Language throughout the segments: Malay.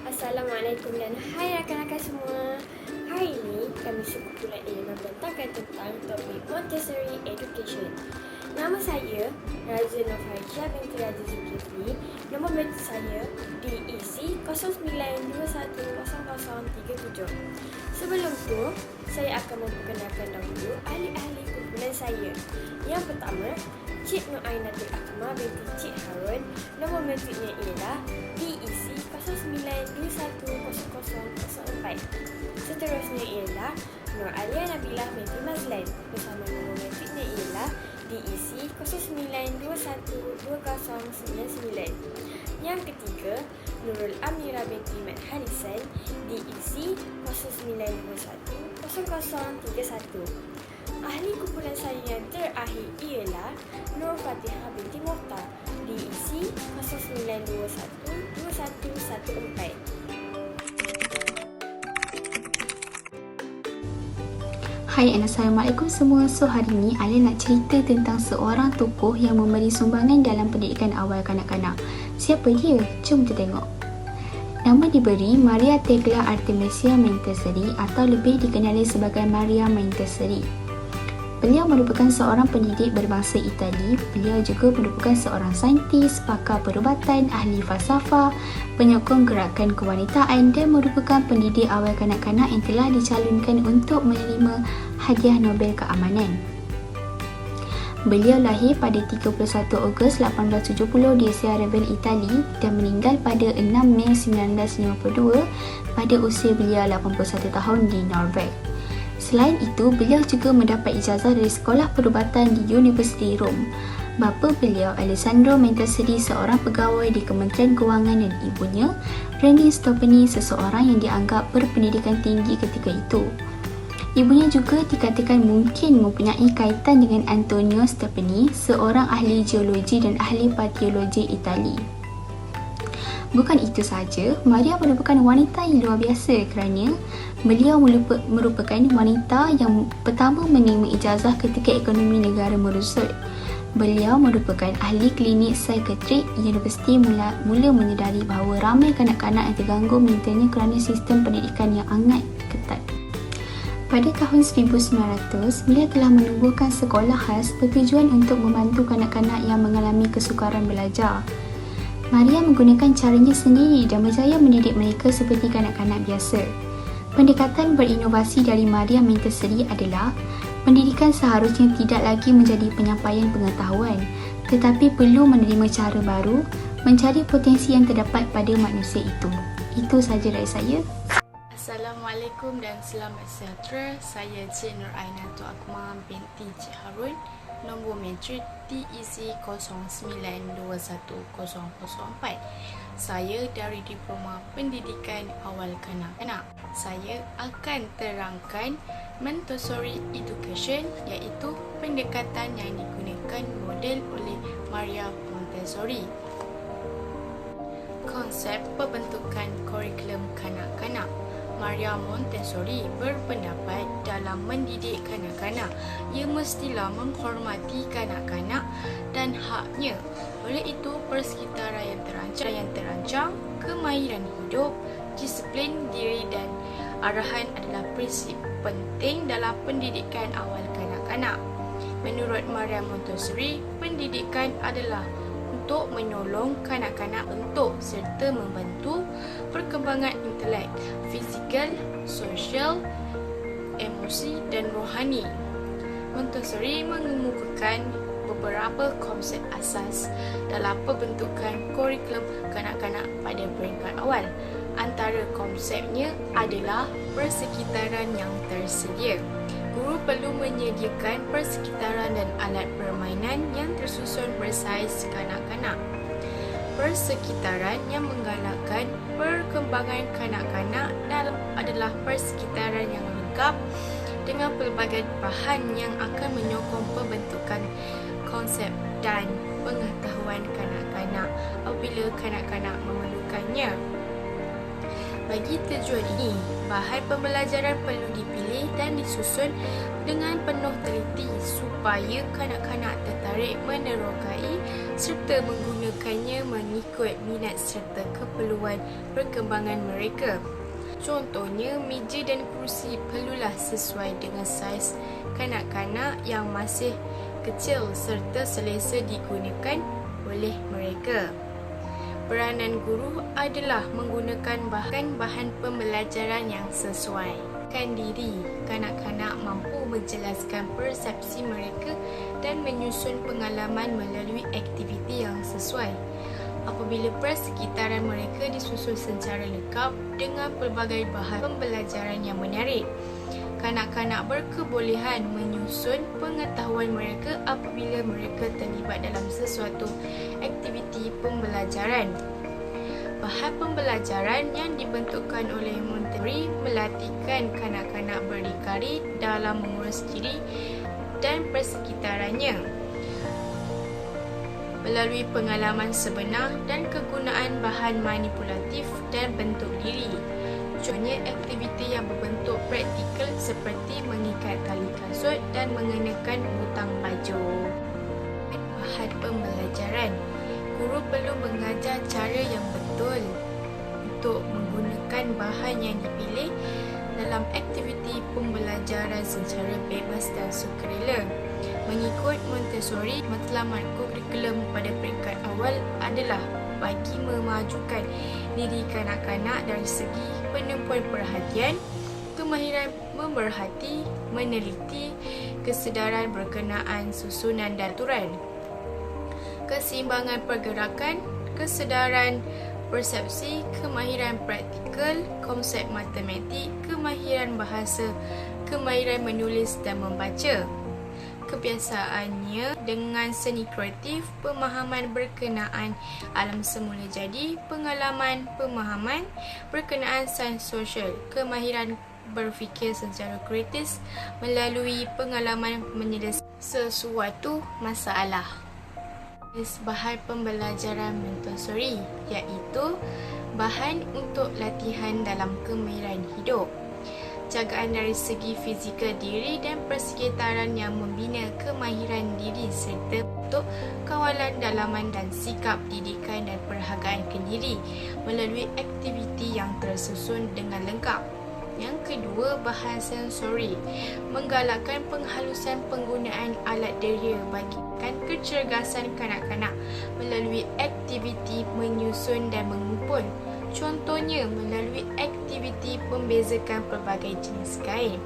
Assalamualaikum dan hai rakan-rakan semua. Hari ini kami sekumpulan A membentangkan tentang topik Montessori Education. Nama saya Raja Nurhaisyah binti Raja Zulkifli. Nombor bentuk saya DEC 09210037. Sebelum tu, saya akan memperkenalkan dahulu ahli-ahli kumpulan saya. Yang pertama, Cik Nur Ainatul Akmal binti Cik Harun. Nombor bentuknya ialah DEC 09210004. Seterusnya ialah Nur Alia Nabilah binti Mazlan bersama nombor bentuknya ialah DEC 09212099. Yang ketiga, Nurul Amira binti Mat Harisan DEC 09210031. Ahli kumpulan saya yang terakhir ialah Nur Fatihah binti Mokhtar DEC 09212114. Hai, Assalamualaikum semua. So hari ni Alia nak cerita tentang seorang tokoh yang memberi sumbangan dalam pendidikan awal kanak-kanak. Siapa dia? Jom kita tengok. Nama diberi Maria Tegla Artemisia Montessori atau lebih dikenali sebagai Maria Montessori. Beliau merupakan seorang pendidik berbangsa Itali. Beliau juga merupakan seorang saintis, pakar perubatan, ahli falsafah, penyokong gerakan kewanitaan dan merupakan pendidik awal kanak-kanak yang telah dicalonkan untuk menerima hadiah Nobel Keamanan. Beliau lahir pada 31 Ogos 1870 di Sierreville, Itali dan meninggal pada 6 Mei 1952 pada usia beliau 81 tahun di Norway. Selain itu, beliau juga mendapat ijazah dari Sekolah Perubatan di Universiti Rome. Bapa beliau, Alessandro Montessori, seorang pegawai di Kementerian Kewangan dan ibunya, Renée Stopani, seseorang yang dianggap berpendidikan tinggi ketika itu. Ibunya juga dikatakan mungkin mempunyai kaitan dengan Antonio Stopani, seorang ahli geologi dan ahli patologi Itali. Bukan itu sahaja, Maria merupakan wanita yang luar biasa kerana beliau merupakan wanita yang pertama menerima ijazah ketika ekonomi negara merosot. Beliau merupakan ahli klinik psikiatrik. Universiti mula menyedari bahawa ramai kanak-kanak yang terganggu mentalnya kerana sistem pendidikan yang sangat ketat. Pada tahun 1900, beliau telah menubuhkan sekolah khas bertujuan untuk membantu kanak-kanak yang mengalami kesukaran belajar. Maria menggunakan caranya sendiri dan berjaya mendidik mereka seperti kanak-kanak biasa. Pendekatan berinovasi dari Maria Montessori adalah pendidikan seharusnya tidak lagi menjadi penyampaian pengetahuan, tetapi perlu menerima cara baru, mencari potensi yang terdapat pada manusia itu. Itu sahaja dari saya. Assalamualaikum dan selamat sejahtera. Saya Cik Nur Ainatul Akmal binti Cik Harun. Nombor matrik DEC 09210004. Saya dari Diploma Pendidikan Awal Kanak-kanak. Saya akan terangkan Montessori Education, iaitu pendekatan yang digunakan model oleh Maria Montessori. Konsep pembentukan kurikulum kanak-kanak. Maria Montessori berpendapat dalam mendidik kanak-kanak, ia mestilah menghormati kanak-kanak dan haknya. Oleh itu, persekitaran yang terancang, kemahiran hidup, disiplin diri dan arahan adalah prinsip penting dalam pendidikan awal kanak-kanak. Menurut Maria Montessori, pendidikan adalah untuk menolong kanak-kanak untuk serta membantu perkembangan intelek, fizikal, sosial, emosi dan rohani. Montessori mengemukakan beberapa konsep asas dalam pembentukan kurikulum kanak-kanak pada peringkat awal. Antara konsepnya adalah persekitaran yang tersedia. Guru perlu menyediakan persekitaran dan alat permainan yang tersusun bersaiz kanak-kanak. Persekitaran yang menggalakkan perkembangan kanak-kanak adalah persekitaran yang lengkap dengan pelbagai bahan yang akan menyokong pembentukan konsep dan pengetahuan kanak-kanak apabila kanak-kanak memerlukannya. Bagi tujuan ini, bahan pembelajaran perlu dipilih dan disusun dengan penuh teliti supaya kanak-kanak tertarik menerokai serta menggunakannya mengikut minat serta keperluan perkembangan mereka. Contohnya, meja dan kerusi perlulah sesuai dengan saiz kanak-kanak yang masih kecil serta selesa digunakan oleh mereka. Peranan guru adalah menggunakan bahan pembelajaran yang sesuai. Diri kanak-kanak mampu menjelaskan persepsi mereka dan menyusun pengalaman melalui aktiviti yang sesuai. Apabila persekitaran mereka disusun secara lengkap dengan pelbagai bahan pembelajaran yang menarik, kanak-kanak berkebolehan menyusun pengetahuan mereka apabila mereka terlibat dalam sesuatu aktiviti pembelajaran. Bahan pembelajaran yang dibentukkan oleh Montessori melatihkan kanak-kanak berdikari dalam mengurus diri dan persekitarannya melalui pengalaman sebenar dan kegunaan bahan manipulatif dan bentuk diri. Contohnya, aktiviti yang berbentuk praktikal seperti mengikat tali kasut dan mengenakan butang baju. Bahan pembelajaran. Guru perlu mengajar cara yang betul untuk menggunakan bahan yang dipilih dalam aktiviti pembelajaran secara bebas dan sukarela. Mengikut Montessori, matlamat kurikulum pada peringkat awal adalah bagi memajukan diri kanak-kanak dari segi penumpuan perhatian, kemahiran memerhati, meneliti, kesedaran berkenaan susunan dan aturan, keseimbangan pergerakan, kesedaran persepsi, kemahiran praktikal, konsep matematik, kemahiran bahasa, kemahiran menulis dan membaca. Kebiasaannya dengan seni kreatif, pemahaman berkenaan alam semula jadi, pengalaman pemahaman berkenaan sains sosial, kemahiran berfikir secara kritis melalui pengalaman menyelesaikan sesuatu masalah. Bahan pembelajaran Montessori iaitu bahan untuk latihan dalam kemahiran hidup, jagaan dari segi fizikal diri dan persekitaran yang membina kemahiran diri serta untuk kawalan dalaman dan sikap didikan dan perhargaan kendiri melalui aktiviti yang tersusun dengan lengkap. Yang kedua, bahan sensori, menggalakkan penghalusan penggunaan alat dera bagi kecergasan kanak-kanak melalui aktiviti menyusun dan mengumpul. Contohnya melalui aktiviti membezakan pelbagai jenis kain.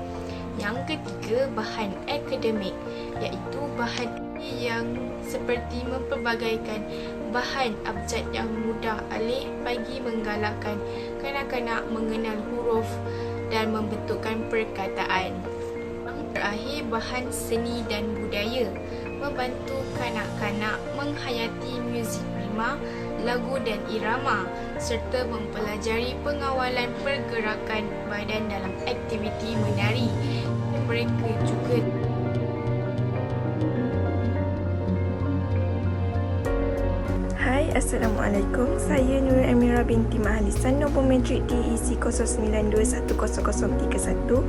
Yang ketiga, bahan akademik, iaitu bahan yang seperti mempelbagaikan bahan abjad yang mudah alih bagi menggalakkan kanak-kanak mengenal huruf dan membentukkan perkataan. Yang terakhir, bahan seni dan budaya, membantu kanak-kanak menghayati muzik prima, lagu dan irama serta mempelajari pengawalan pergerakan badan dalam aktiviti menari. Mereka juga Hai, Assalamualaikum. Saya Nur Amira binti Mahalisan, nombor matrik DEC 09210031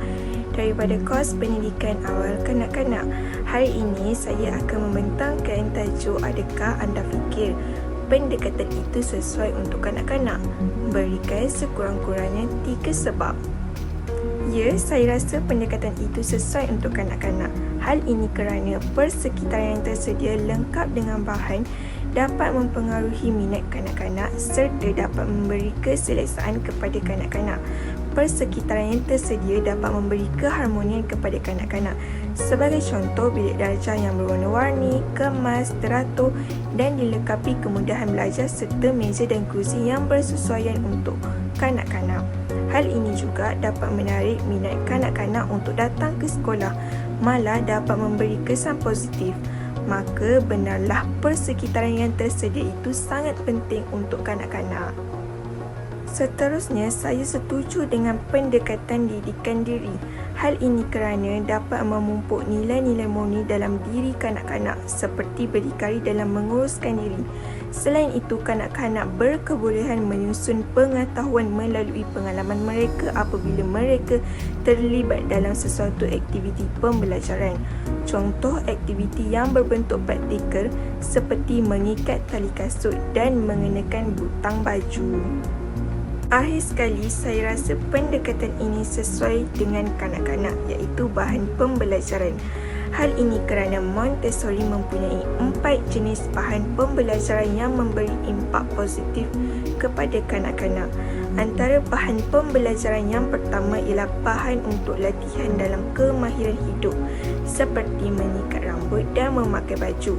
daripada kos pendidikan awal kanak-kanak. Hari ini saya akan membentangkan tajuk Adakah anda fikir pendekatan itu sesuai untuk kanak-kanak? Berikan sekurang-kurangnya 3 sebab. Ya, saya rasa pendekatan itu sesuai untuk kanak-kanak. Hal ini kerana persekitaran yang tersedia lengkap dengan bahan dapat mempengaruhi minat kanak-kanak serta dapat memberi keselesaan kepada kanak-kanak. Persekitaran yang tersedia dapat memberi keharmonian kepada kanak-kanak. Sebagai contoh, bilik darjah yang berwarna-warni, kemas, teratur dan dilengkapi kemudahan belajar serta meja dan kerusi yang bersesuaian untuk kanak-kanak. Hal ini juga dapat menarik minat kanak-kanak untuk datang ke sekolah, malah dapat memberi kesan positif. Maka benarlah persekitaran yang tersedia itu sangat penting untuk kanak-kanak. Seterusnya, saya setuju dengan pendekatan didikan diri. Hal ini kerana dapat memupuk nilai-nilai murni dalam diri kanak-kanak seperti berdikari dalam menguruskan diri, Selain itu, kanak-kanak berkebolehan menyusun pengetahuan melalui pengalaman mereka apabila mereka terlibat dalam sesuatu aktiviti pembelajaran. Contoh aktiviti yang berbentuk praktikal seperti mengikat tali kasut dan mengenakan butang baju. Akhir sekali, saya rasa pendekatan ini sesuai dengan kanak-kanak, iaitu bahan pembelajaran. Hal ini kerana Montessori mempunyai 4 jenis bahan pembelajaran yang memberi impak positif kepada kanak-kanak. Antara bahan pembelajaran yang pertama ialah bahan untuk latihan dalam kemahiran hidup seperti menyikat rambut dan memakai baju.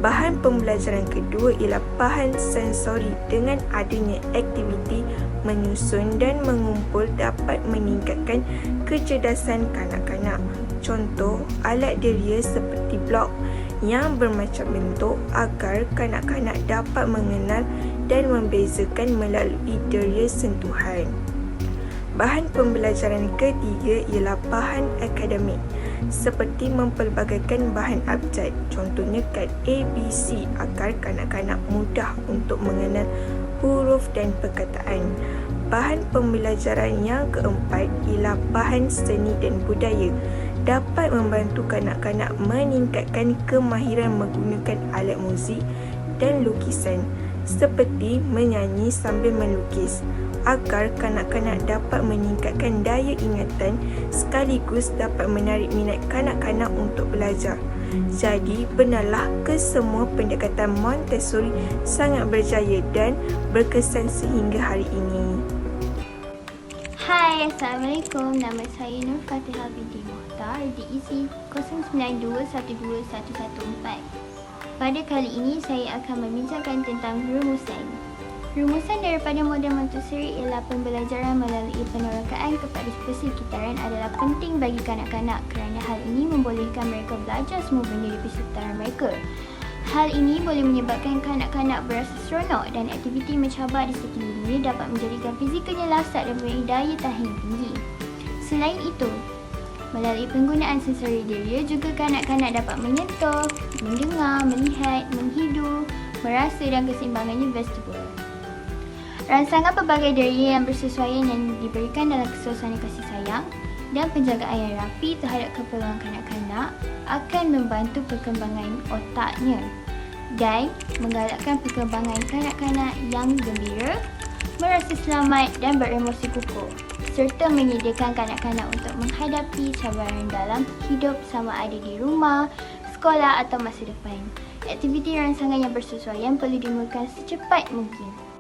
Bahan pembelajaran kedua ialah bahan sensori. Dengan adanya aktiviti menyusun dan mengumpul dapat meningkatkan kecerdasan kanak-kanak. Contoh, alat deria seperti blok yang bermacam bentuk agar kanak-kanak dapat mengenal dan membezakan melalui deria sentuhan. Bahan pembelajaran ketiga ialah bahan akademik seperti mempelbagaikan bahan abjad, contohnya kad ABC agar kanak-kanak mudah untuk mengenal huruf dan perkataan. Bahan pembelajaran yang keempat ialah bahan seni dan budaya, dapat membantu kanak-kanak meningkatkan kemahiran menggunakan alat muzik dan lukisan seperti menyanyi sambil melukis agar kanak-kanak dapat meningkatkan daya ingatan sekaligus dapat menarik minat kanak-kanak untuk belajar. Jadi, benarlah kesemua pendekatan Montessori sangat berjaya dan berkesan sehingga hari ini. Hai, Assalamualaikum. Nama saya Nur Fatihah binti Mohtar, DEC 09212114. Pada kali ini, saya akan membincangkan tentang rumusan. Rumusan daripada model Montessori ialah pembelajaran melalui penerokaan kepada persekitaran adalah penting bagi kanak-kanak kerana hal ini membolehkan mereka belajar semua benda di persekitaran mereka. Hal ini boleh menyebabkan kanak-kanak berasa seronok dan aktiviti mencabar di sekelilingnya dapat menjadikan fizikalnya lasat dan mempunyai daya tahan tinggi. Selain itu, melalui penggunaan sensori deria juga kanak-kanak dapat menyentuh, mendengar, melihat, menghidu, merasa dan keseimbangannya vestibular. Rangsangan pelbagai deria yang bersesuaian yang diberikan dalam suasana kasih sayang dan penjagaan yang rapi terhadap keperluan kanak-kanak akan membantu perkembangan otaknya dan menggalakkan perkembangan kanak-kanak yang gembira, merasa selamat dan beremosi kukuh, serta menyediakan kanak-kanak untuk menghadapi cabaran dalam hidup sama ada di rumah, sekolah atau masa depan. Aktiviti rangsangan yang bersesuaian perlu dimulakan secepat mungkin.